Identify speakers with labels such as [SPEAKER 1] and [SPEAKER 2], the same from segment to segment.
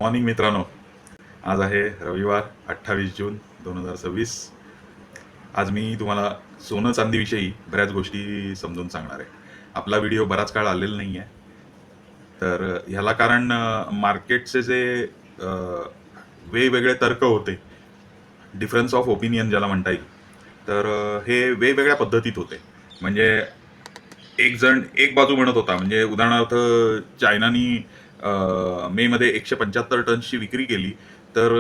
[SPEAKER 1] Morning मित्रांनो. आज आहे रविवार 28 जून 2026. आज मी तुम्हाला सोनं चांदीविषयी बऱ्याच गोष्टी समजून सांगणार आहे. आपला व्हिडिओ बराच काळ आलेला नाही आहे. तर ह्याला कारण मार्केटचे जे वेगवेगळे तर्क होते, डिफरन्स ऑफ ओपिनियन ज्याला म्हणता येईल. तर हे वेगवेगळ्या पद्धतीत होते. म्हणजे एक बाजू म्हणत होता, म्हणजे उदाहरणार्थ चायनानी मेमध्ये 175 टन्सची विक्री केली. तर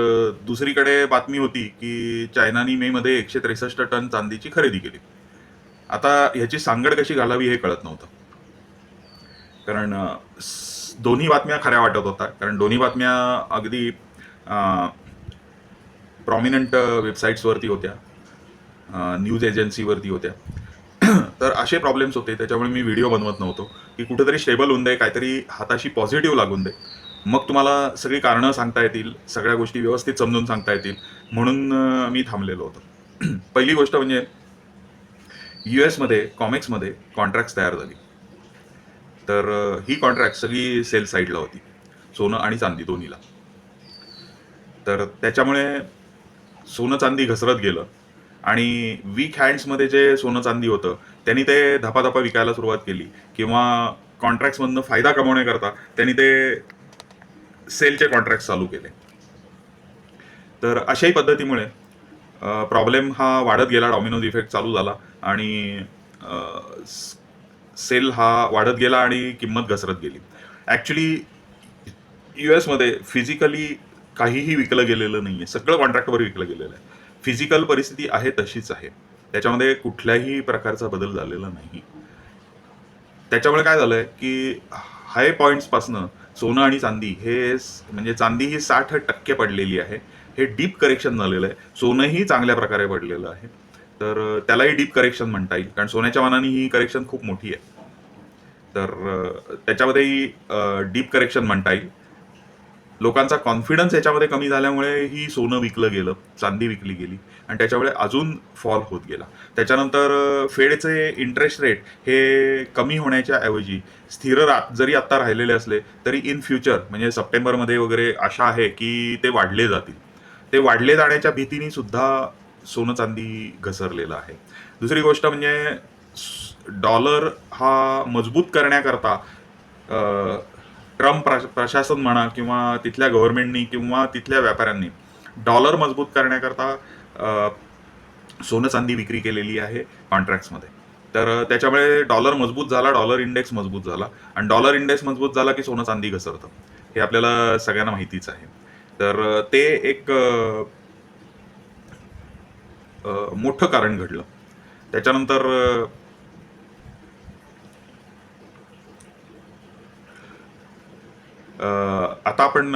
[SPEAKER 1] दुसरीकडे बातमी होती की चायनानी मेमध्ये 163 टन चांदीची खरेदी केली. आता ह्याची सांगड कशी घालावी हे कळत नव्हतं. कारण दोन्ही बातम्या खऱ्या वाटत होत्या. कारण दोन्ही बातम्या अगदी प्रॉमिनंट वेबसाईट्सवरती होत्या, न्यूज एजन्सीवरती होत्या. तर असे प्रॉब्लेम्स होते. त्याच्यामुळे मी व्हिडिओ बनवत नव्हतो की कुठेतरी स्टेबल होऊन दे, काहीतरी हाताशी पॉझिटिव्ह लागून दे, मग तुम्हाला सगळी कारणं सांगता येतील, सगळ्या गोष्टी व्यवस्थित समजून सांगता येतील, म्हणून मी थांबलेलो होतो. पहिली गोष्ट म्हणजे US मध्ये कॉमेक्समध्ये कॉन्ट्रॅक्ट्स तयार झाली. तर ही कॉन्ट्रॅक्ट सगळी सेल साईडला होती, सोनं आणि चांदी दोन्हीला. तर त्याच्यामुळे सोनं चांदी घसरत गेलं आणि वीक हँड्समध्ये जे सोनं चांदी होतं त्यांनी ते धपाधपा विकायला सुरुवात केली, किंवा कॉन्ट्रॅक्ट्समधनं फायदा कमवण्याकरता त्यांनी ते सेलचे कॉन्ट्रॅक्ट चालू केले. तर अशाही पद्धतीमुळे प्रॉब्लेम हा वाढत गेला, डॉमिनोज इफेक्ट चालू झाला आणि सेल हा वाढत गेला आणि किंमत घसरत गेली. ॲक्च्युली US मध्ये फिजिकली काहीही विकलं गेलेलं नाही आहे, सगळं कॉन्ट्रॅक्टवर विकलं गेलेलं आहे. फिजिकल परिस्थिती आहे तशीच आहे, त्याच्यामध्ये कुठल्याही प्रकारचा बदल झालेला नाही. त्याच्यामुळे काय झालंय की हाय पॉईंट्सपासनं सोनं आणि चांदी हे म्हणजे चांदी ही 60% पडलेली आहे. हे डीप करेक्शन झालेलं आहे. सोनंही चांगल्या प्रकारे पडलेलं आहे. तर त्यालाही डीप करेक्शन म्हणता येईल, कारण सोन्याच्या मानाने ही करेक्शन खूप मोठी आहे. तर त्याच्यामध्येही डीप करेक्शन म्हणता येईल. लोकांचा कॉन्फिडन्स याच्यामध्ये कमी झाल्यामुळे ही सोनं विकलं गेलं, चांदी विकली गेली आणि त्याच्यामुळे अजून फॉल होत गेला. त्याच्यानंतर फेडचे इंटरेस्ट रेट हे कमी होण्याच्या ऐवजी स्थिर जरी आत्ता राहिलेले असले तरी इन फ्युचर म्हणजे सप्टेंबरमध्ये वगैरे आशा आहे की ते वाढले जातील. ते वाढले जाण्याच्या भीतीने सुद्धा सोनं चांदी घसरलेलं आहे. दुसरी गोष्ट म्हणजे डॉलर हा मजबूत करण्याकरता ट्रम्प प्रशासन म्हणा किंवा तिथल्या गव्हर्नमेंटनी किंवा तिथल्या व्यापाऱ्यांनी डॉलर मजबूत करण्याकरता सोनं चांदी विक्री केलेली आहे कॉन्ट्रॅक्ट्समध्ये. तर त्याच्यामुळे डॉलर मजबूत झाला, डॉलर इंडेक्स मजबूत झाला आणि डॉलर इंडेक्स मजबूत झाला की सोनं चांदी घसरतं, हे आपल्याला सगळ्यांना माहितीच आहे. तर ते एक मोठं कारण घडलं. त्याच्यानंतर आता आपण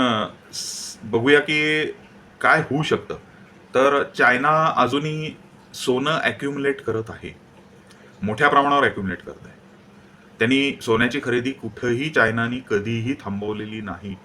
[SPEAKER 1] बघूया की काय होऊ शकतं. तर चायना अजूनही सोनं ॲक्युम्युलेट करत आहे, मोठ्या प्रमाणावर ॲक्युम्युलेट करत आहे. त्यांनी सोन्याची खरेदी कुठंही चायनानी कधीही थांबवलेली नाही.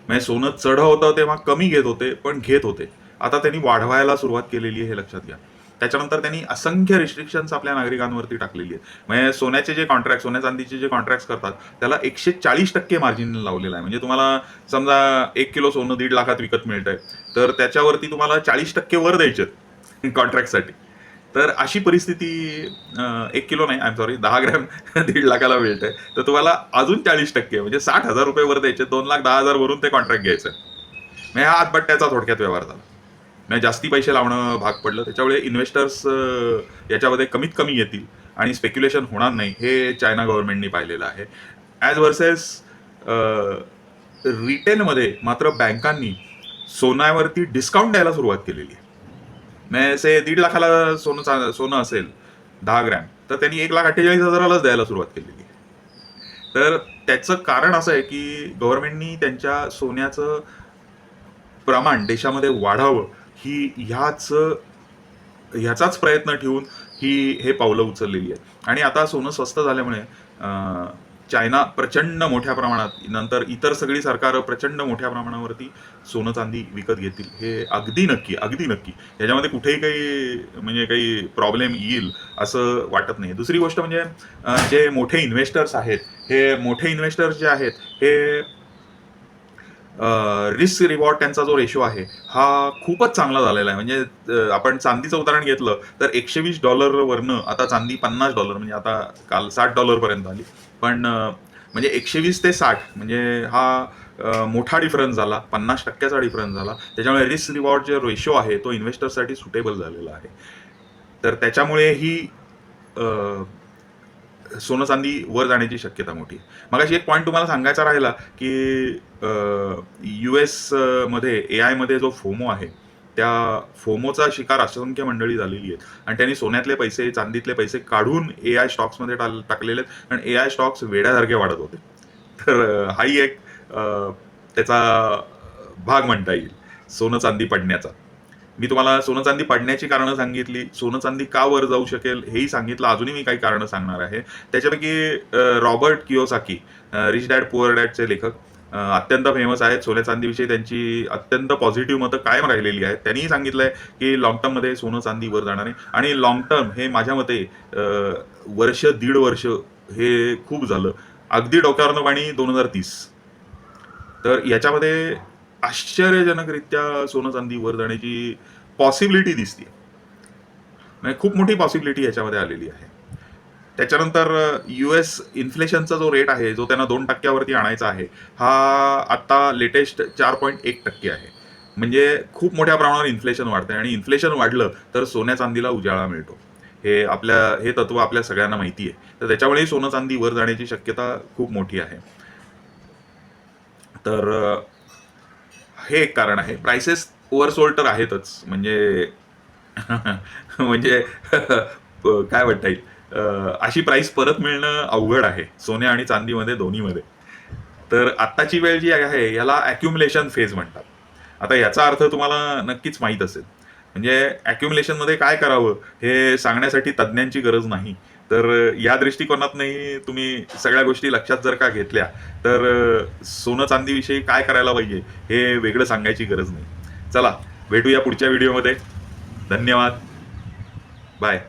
[SPEAKER 1] म्हणजे सोनं चढ होतं तेव्हा कमी घेत होते, पण घेत होते. आता त्यांनी वाढवायला सुरुवात केलेली आहे, हे लक्षात घ्या. त्याच्यानंतर त्यांनी असंख्य रिस्ट्रिक्शन्स आपल्या नागरिकांवरती टाकलेली आहे. म्हणजे सोन्याचे जे कॉन्ट्रॅक्ट, सोन्या चांदीचे जे कॉन्ट्रॅक्ट्स करतात त्याला 140% मार्जिन लावलेलं आहे. म्हणजे तुम्हाला समजा 1 किलो सोनं 1.5 लाखात विकत मिळतंय, तर त्याच्यावरती तुम्हाला 40% वर द्यायचे कॉन्ट्रॅक्टसाठी. तर अशी परिस्थिती 1 किलो नाही, आय एम सॉरी, 10 ग्रॅम 1.5 लाखाला मिळतंय, तर तुम्हाला अजून 40% म्हणजे 60,000 रुपये वर द्यायचे, 2,10,000 वरून ते कॉन्ट्रॅक्ट घ्यायचं. म्हणजे हा हातबट्ट्याचा थोडक्यात व्यवहार झाला. म्हणजे जास्ती पैसे लावणं भाग पडलं. त्याच्यामुळे इन्व्हेस्टर्स याच्यामध्ये कमीत कमी येतील आणि स्पेक्युलेशन होणार नाही, हे चायना गव्हर्नमेंटनी पाहिलेलं आहे. ॲज वर्सेस रिटेलमध्ये मात्र बँकांनी सोन्यावरती डिस्काउंट द्यायला सुरुवात केलेली आहे. म्हणजे 1.5 लाखाला सोनं असेल 10 ग्रॅम, तर त्यांनी 1,48,000लाच द्यायला सुरुवात केलेली आहे. तर त्याचं कारण असं आहे की गव्हर्नमेंटनी त्यांच्या सोन्याचं प्रमाण देशामध्ये वाढावं, ह्याचाच प्रयत्न ठेवून हे पावलं उचललेली आहेत. आणि आता सोनं स्वस्त झाल्यामुळे चायना प्रचंड मोठ्या प्रमाणात, नंतर इतर सगळी सरकारं प्रचंड मोठ्या प्रमाणावरती सोनं चांदी विकत घेतील, हे अगदी नक्की, अगदी नक्की. याच्यामध्ये कुठेही काही प्रॉब्लेम येईल असं वाटत नाही. दुसरी गोष्ट म्हणजे जे मोठे इन्व्हेस्टर्स आहेत, हे मोठे इन्व्हेस्टर्स जे आहेत हे रिस्क रिवॉर्ड त्यांचा जो रेशो आहे हा खूपच चांगला झालेला आहे. म्हणजे आपण चांदीचं उदाहरण घेतलं तर $120 वरनं आता चांदी $50 म्हणजे आता काल $60 पर्यंत आली. पण म्हणजे 120 ते 60 म्हणजे हा मोठा डिफरन्स झाला, 50% डिफरन्स झाला. त्याच्यामुळे रिस्क रिवॉर्ड जे रेशो आहे तो इन्व्हेस्टरसाठी सुटेबल झालेला आहे. तर त्याच्यामुळे ही सोनं चांदी वर जाण्याची शक्यता मोठी आहे. मगाशी एक पॉईंट तुम्हाला सांगायचा राहिला की US मध्ये AI मध्ये जो फोमो आहे त्या फोमोचा शिकार असंख्य मंडळी झालेली आहेत आणि त्यांनी सोन्यातले पैसे चांदीतले पैसे काढून AI स्टॉक्समध्ये टाकलेले आहेत आणि AI स्टॉक्स वेड्यासारखे वाढत होते. तर हाही एक त्याचा भाग म्हणता येईल सोनं चांदी पडण्याचा. मी तुम्हाला सोनं चांदी पडण्याची कारणं सांगितली, सोनं चांदी का वर जाऊ शकेल हेही सांगितलं. अजूनही मी काही कारणं सांगणार आहे. त्याच्यापैकी Robert Kiyosaki, rich dad poor डॅडचे लेखक, अत्यंत फेमस आहेत. सोन्या चांदीविषयी त्यांची अत्यंत पॉझिटिव्ह मतं कायम राहिलेली आहेत. त्यांनीही सांगितलंय की लॉंग टर्ममध्ये सोनं चांदी वर जाणार आहे आणि लॉंग टर्म हे माझ्या मते वर्ष दीड वर्ष हे खूप झालं. अगदी डोक्यावरनं पाणी 2030. तर याच्यामध्ये आश्चर्यजनकरित्या सोनं चांदी वर जाण्याची पॉसिबिलिटी दिसते. म्हणजे खूप मोठी पॉसिबिलिटी याच्यामध्ये आलेली आहे. त्याच्यानंतर US इन्फ्लेशनचा जो रेट आहे जो त्यांना 2% आणायचा आहे हा आता लेटेस्ट 4.1% आहे. म्हणजे खूप मोठ्या प्रमाणावर इन्फ्लेशन वाढतंय आणि इन्फ्लेशन वाढलं तर सोन्या चांदीला उजाळा मिळतो. हे तत्व आपल्या सगळ्यांना माहिती आहे. तर त्याच्यामुळेही सोनं चांदी वर जाण्याची शक्यता खूप मोठी आहे. तर हे एक कारण आहे. प्राइसेस ओव्हरसोल्ड तर आहेतच. म्हणजे म्हणजे काय म्हणता येईल अशी प्राइस परत मिळणं अवघड आहे सोन्या आणि चांदीमध्ये दोन्हीमध्ये. तर आत्ताची वेळ जी आहे याला अॅक्युमुलेशन फेज म्हणतात. आता याचा अर्थ तुम्हाला नक्कीच माहीत असेल. म्हणजे अॅक्युमुलेशनमध्ये काय करावं हे सांगण्यासाठी तज्ज्ञांची गरज नाही. तर या दृष्टिकोनातनंही तुम्ही सगळ्या गोष्टी लक्षात जर का घेतल्या तर सोनं चांदीविषयी काय करायला पाहिजे हे वेगळं सांगायची गरज नाही. चला भेटूया पुढच्या व्हिडिओमध्ये. धन्यवाद. बाय.